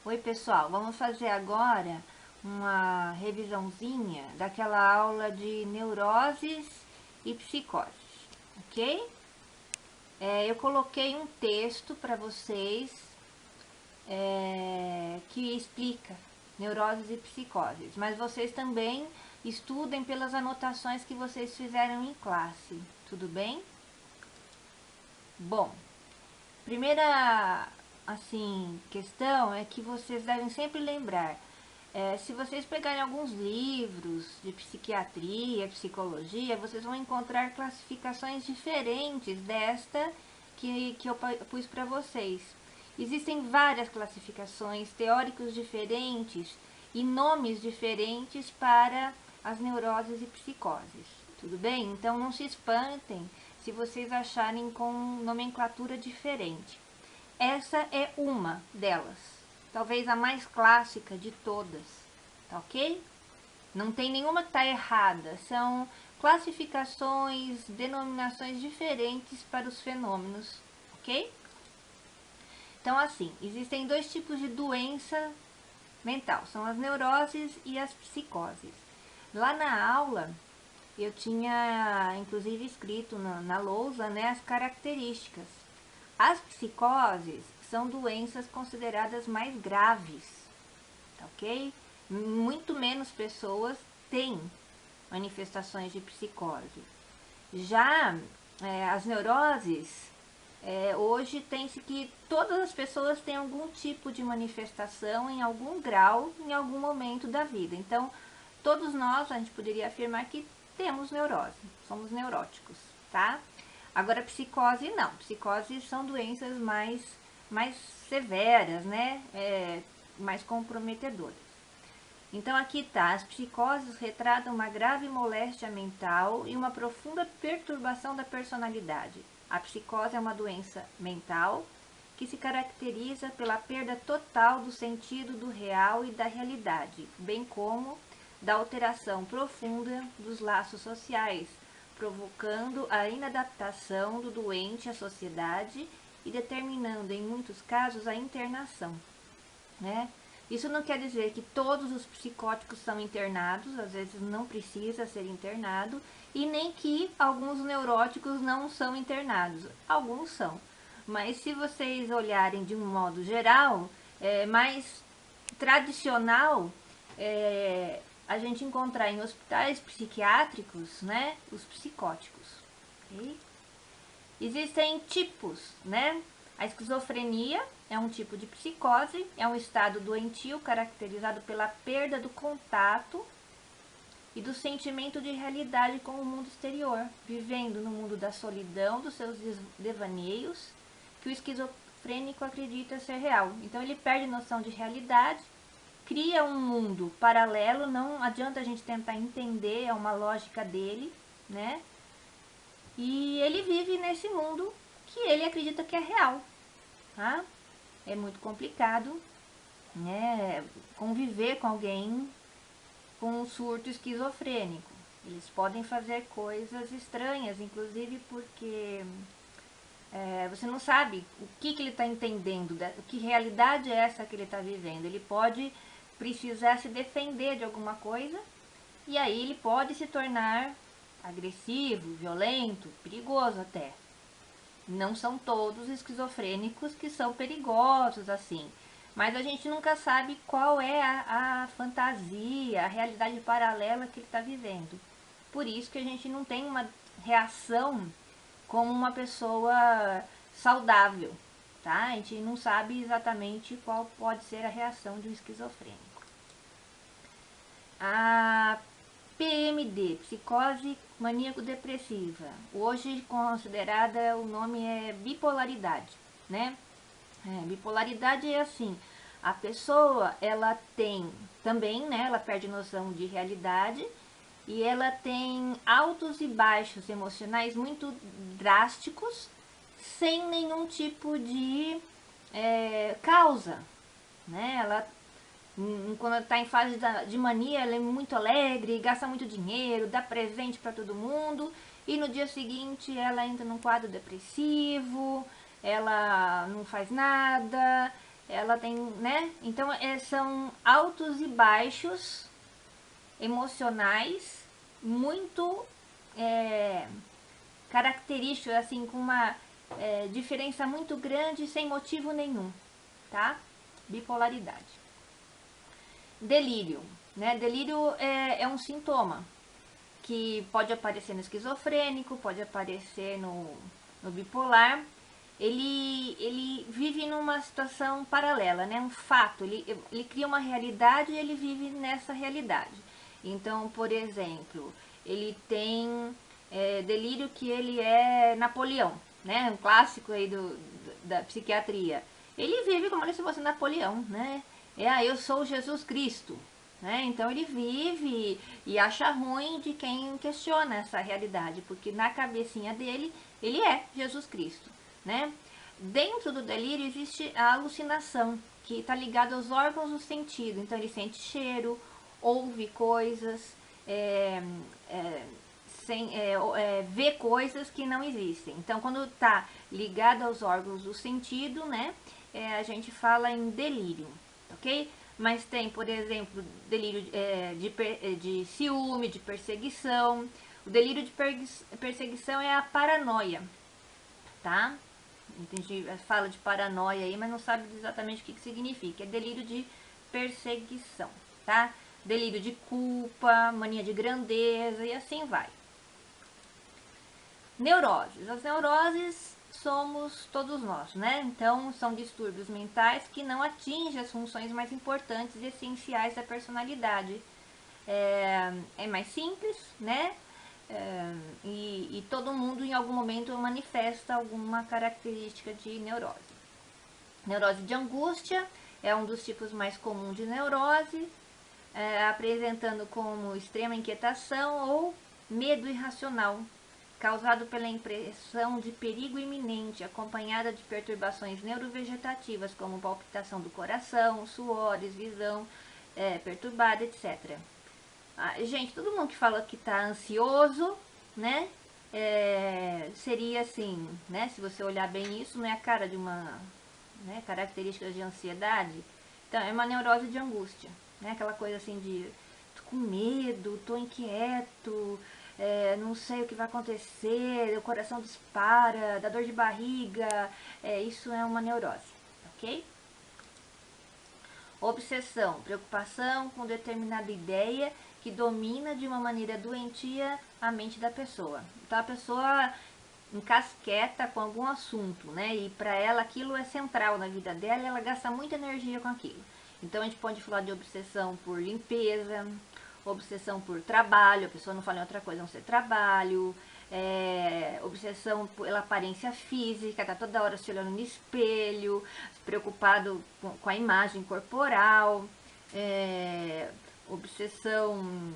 Oi pessoal, vamos fazer agora uma revisãozinha daquela aula de neuroses e psicoses, ok? Eu coloquei um texto para vocês que explica neuroses e psicoses, mas vocês também estudem pelas anotações que vocês fizeram em classe, tudo bem? Bom, primeira questão é que vocês devem sempre lembrar, se vocês pegarem alguns livros de psiquiatria, psicologia, vocês vão encontrar classificações diferentes desta que eu pus para vocês. Existem várias classificações, teóricos diferentes e nomes diferentes para as neuroses e psicoses. Tudo bem? Então não se espantem se vocês acharem com nomenclatura diferente. Essa é uma delas, talvez a mais clássica de todas, tá ok? Não tem nenhuma que está errada, são classificações, denominações diferentes para os fenômenos, ok? Então, assim, existem dois tipos de doença mental, são as neuroses e as psicoses. Lá na aula, eu tinha inclusive escrito na lousa, né, as características. As psicoses são doenças consideradas mais graves, tá ok? Muito menos pessoas têm manifestações de psicose. Já as neuroses, hoje tem-se que todas as pessoas têm algum tipo de manifestação em algum grau, em algum momento da vida. Então, todos nós, a gente poderia afirmar que temos neurose, somos neuróticos, tá? Agora, psicose não. Psicose são doenças mais severas, né? Mais comprometedoras. Então, aqui tá. As psicoses retratam uma grave moléstia mental e uma profunda perturbação da personalidade. A psicose é uma doença mental que se caracteriza pela perda total do sentido do real e da realidade, bem como da alteração profunda dos laços sociais, provocando a inadaptação do doente à sociedade e determinando, em muitos casos, a internação, né? Isso não quer dizer que todos os psicóticos são internados, às vezes não precisa ser internado, e nem que alguns neuróticos não são internados, alguns são. Mas se vocês olharem de um modo geral, mais tradicional, a gente encontrar em hospitais psiquiátricos, né, os psicóticos. Okay? Existem tipos, né? A esquizofrenia é um tipo de psicose, é um estado doentio caracterizado pela perda do contato e do sentimento de realidade com o mundo exterior, vivendo no mundo da solidão dos seus devaneios, que o esquizofrênico acredita ser real. Então ele perde noção de realidade, cria um mundo paralelo, não adianta a gente tentar entender, é uma lógica dele, né? E ele vive nesse mundo que ele acredita que é real, tá? É muito complicado, né, conviver com alguém com um surto esquizofrênico. Eles podem fazer coisas estranhas, inclusive porque você não sabe o que ele está entendendo, que realidade é essa que ele está vivendo. Ele pode precisar se defender de alguma coisa e aí ele pode se tornar agressivo, violento, perigoso até. Não são todos esquizofrênicos que são perigosos assim, mas a gente nunca sabe qual é a fantasia, a realidade paralela que ele está vivendo. Por isso que a gente não tem uma reação como uma pessoa saudável, tá? A gente não sabe exatamente qual pode ser a reação de um esquizofrênico. A PMD, psicose maníaco-depressiva, hoje considerada, o nome é bipolaridade, né? Bipolaridade é assim, a pessoa, ela tem também, né, ela perde noção de realidade e ela tem altos e baixos emocionais muito drásticos, sem nenhum tipo de causa, né? Ela quando está em fase de mania, ela é muito alegre, gasta muito dinheiro, dá presente para todo mundo, e no dia seguinte ela entra num quadro depressivo, ela não faz nada, ela tem, né? Então são altos e baixos emocionais muito característicos, assim, com uma diferença muito grande sem motivo nenhum, tá? Bipolaridade. Delírio, né? Delírio é um sintoma que pode aparecer no esquizofrênico, pode aparecer no bipolar. Ele vive numa situação paralela, né? Um fato, ele cria uma realidade e ele vive nessa realidade. Então, por exemplo, ele tem delírio que ele é Napoleão, né? Um clássico aí da psiquiatria. Ele vive como se fosse Napoleão, né? Eu sou Jesus Cristo, né? Então ele vive e acha ruim de quem questiona essa realidade, porque na cabecinha dele, ele é Jesus Cristo, né? Dentro do delírio existe a alucinação, que está ligada aos órgãos do sentido. Então ele sente cheiro, ouve coisas, vê coisas que não existem. Então quando está ligado aos órgãos do sentido, né, a gente fala em delírio, ok? Mas tem, por exemplo, delírio de ciúme, de perseguição. O delírio de perseguição é a paranoia, tá? A gente fala de paranoia aí, mas não sabe exatamente o que significa. É delírio de perseguição, tá? Delírio de culpa, mania de grandeza e assim vai. Neuroses. As neuroses somos todos nós, né? Então, são distúrbios mentais que não atingem as funções mais importantes e essenciais da personalidade. É mais simples, né? E todo mundo em algum momento manifesta alguma característica de neurose. Neurose de angústia é um dos tipos mais comuns de neurose, apresentando como extrema inquietação ou medo irracional, causado pela impressão de perigo iminente, acompanhada de perturbações neurovegetativas, como palpitação do coração, suores, visão perturbada, etc. Gente, todo mundo que fala que está ansioso, né, seria assim, né, se você olhar bem isso, não é a cara de uma, né, características de ansiedade. Então, é uma neurose de angústia, né, aquela coisa assim de, tô com medo, tô inquieto, não sei o que vai acontecer, o coração dispara, dá dor de barriga, isso é uma neurose, ok? Obsessão, preocupação com determinada ideia que domina de uma maneira doentia a mente da pessoa. Então a pessoa encasqueta com algum assunto, né? E para ela aquilo é central na vida dela e ela gasta muita energia com aquilo. Então a gente pode falar de obsessão por limpeza, obsessão por trabalho, a pessoa não fala em outra coisa, não ser trabalho, obsessão pela aparência física, tá toda hora se olhando no espelho, preocupado com a imagem corporal, obsessão,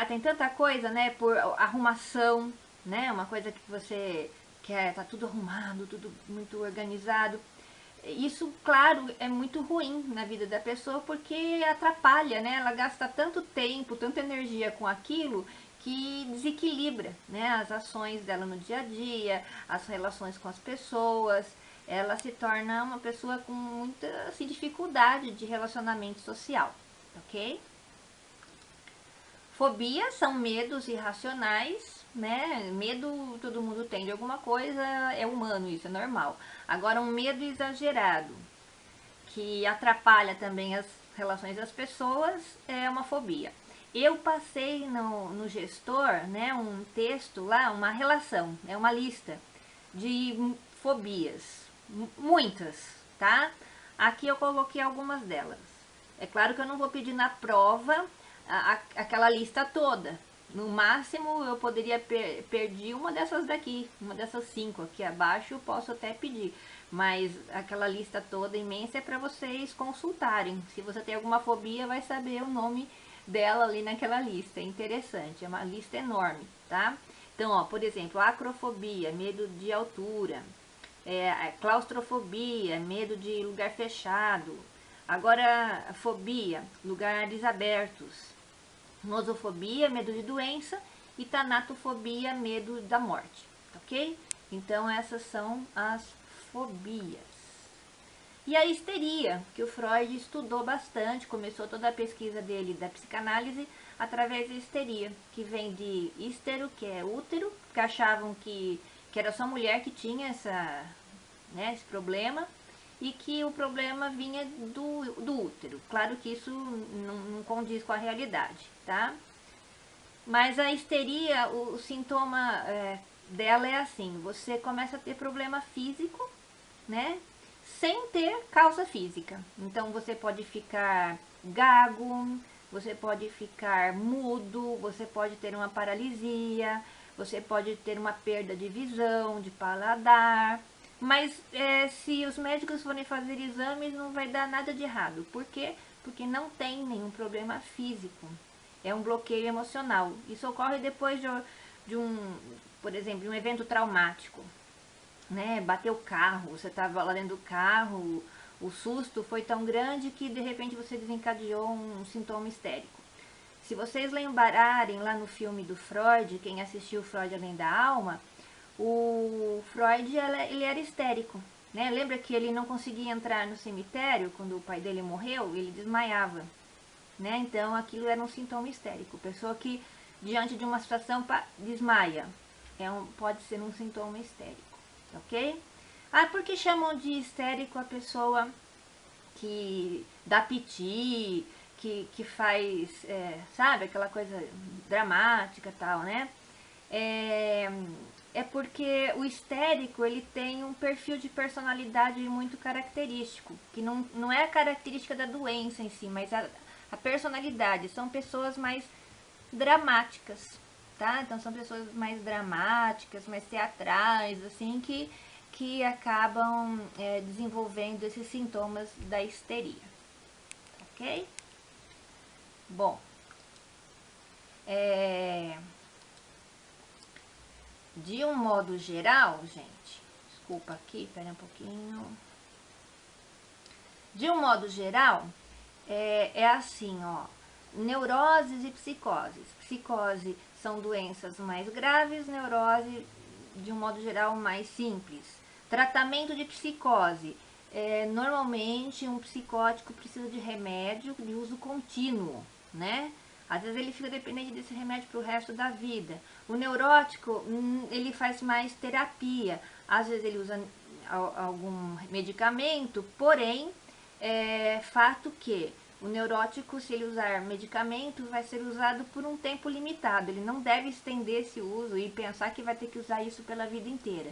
tem tanta coisa, né, por arrumação, né, uma coisa que você quer, tá tudo arrumado, tudo muito organizado. Isso, claro, é muito ruim na vida da pessoa porque atrapalha, né? Ela gasta tanto tempo, tanta energia com aquilo que desequilibra, né? As ações dela no dia a dia, as relações com as pessoas. Ela se torna uma pessoa com muita assim, dificuldade de relacionamento social, ok? Fobias são medos irracionais, né? Medo todo mundo tem de alguma coisa, é humano, isso é normal. Agora, um medo exagerado, que atrapalha também as relações das pessoas, é uma fobia. Eu passei no gestor, né, um texto lá, uma relação, uma lista de fobias, muitas, tá? Aqui eu coloquei algumas delas. É claro que eu não vou pedir na prova aquela lista toda. No máximo eu poderia pedir uma dessas daqui, uma dessas 5 aqui abaixo eu posso até pedir. Mas aquela lista toda imensa é para vocês consultarem. Se você tem alguma fobia, vai saber o nome dela ali naquela lista. É interessante, é uma lista enorme, tá? Então, ó, por exemplo, acrofobia, medo de altura. Claustrofobia, medo de lugar fechado. Agora, fobia, lugares abertos. Nosofobia, medo de doença, e tanatofobia, medo da morte, ok? Então essas são as fobias. E a histeria, que o Freud estudou bastante, começou toda a pesquisa dele da psicanálise através da histeria, que vem de histero, que é útero, que achavam que era só mulher que tinha esse problema, e que o problema vinha do útero. Claro que isso não condiz com a realidade, tá? Mas a histeria, o sintoma dela é assim, você começa a ter problema físico, né? Sem ter causa física. Então você pode ficar gago, você pode ficar mudo, você pode ter uma paralisia, você pode ter uma perda de visão, de paladar. Mas se os médicos forem fazer exames, não vai dar nada de errado. Por quê? Porque não tem nenhum problema físico. É um bloqueio emocional. Isso ocorre depois de um, por exemplo, de um evento traumático, né? Bateu o carro, você estava lá dentro do carro, o susto foi tão grande que de repente você desencadeou um sintoma histérico. Se vocês lembrarem lá no filme do Freud, quem assistiu Freud Além da Alma, o Freud ele era histérico, né? Lembra que ele não conseguia entrar no cemitério quando o pai dele morreu? Ele desmaiava, né? Então aquilo era um sintoma histérico. Pessoa que diante de uma situação desmaia, pode ser um sintoma histérico, ok? Ah, por que chamam de histérico a pessoa que dá piti, que faz, sabe, aquela coisa dramática e tal, né? É porque o histérico ele tem um perfil de personalidade muito característico, que não é a característica da doença em si, mas a personalidade. São pessoas mais dramáticas, tá? Então são pessoas mais dramáticas, mais teatrais, assim, que acabam desenvolvendo esses sintomas da histeria, ok? Bom, de um modo geral, gente, desculpa aqui, pera um pouquinho. De um modo geral, é assim, ó, neuroses e psicoses. Psicose são doenças mais graves, neurose, de um modo geral, mais simples. Tratamento de psicose. Normalmente, um psicótico precisa de remédio de uso contínuo, né? Às vezes ele fica dependente desse remédio para o resto da vida. O neurótico, ele faz mais terapia. Às vezes ele usa algum medicamento, porém, fato que o neurótico, se ele usar medicamento, vai ser usado por um tempo limitado. Ele não deve estender esse uso e pensar que vai ter que usar isso pela vida inteira,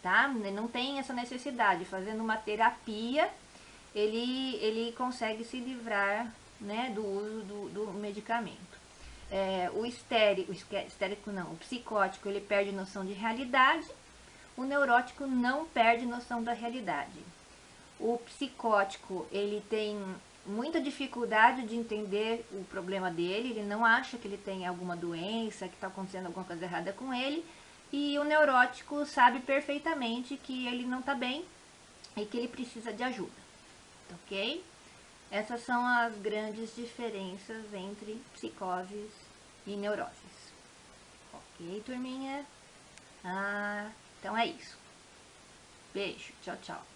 tá? Não tem essa necessidade. Fazendo uma terapia, ele consegue se livrar, né, do uso do medicamento. O psicótico, ele perde noção de realidade. O neurótico não perde noção da realidade. O psicótico, ele tem muita dificuldade de entender o problema dele, ele não acha que ele tem alguma doença, que está acontecendo alguma coisa errada com ele, e o neurótico sabe perfeitamente que ele não está bem e que ele precisa de ajuda, ok? Essas são as grandes diferenças entre psicoses e neuroses, ok, turminha? Então é isso. Beijo, tchau, tchau.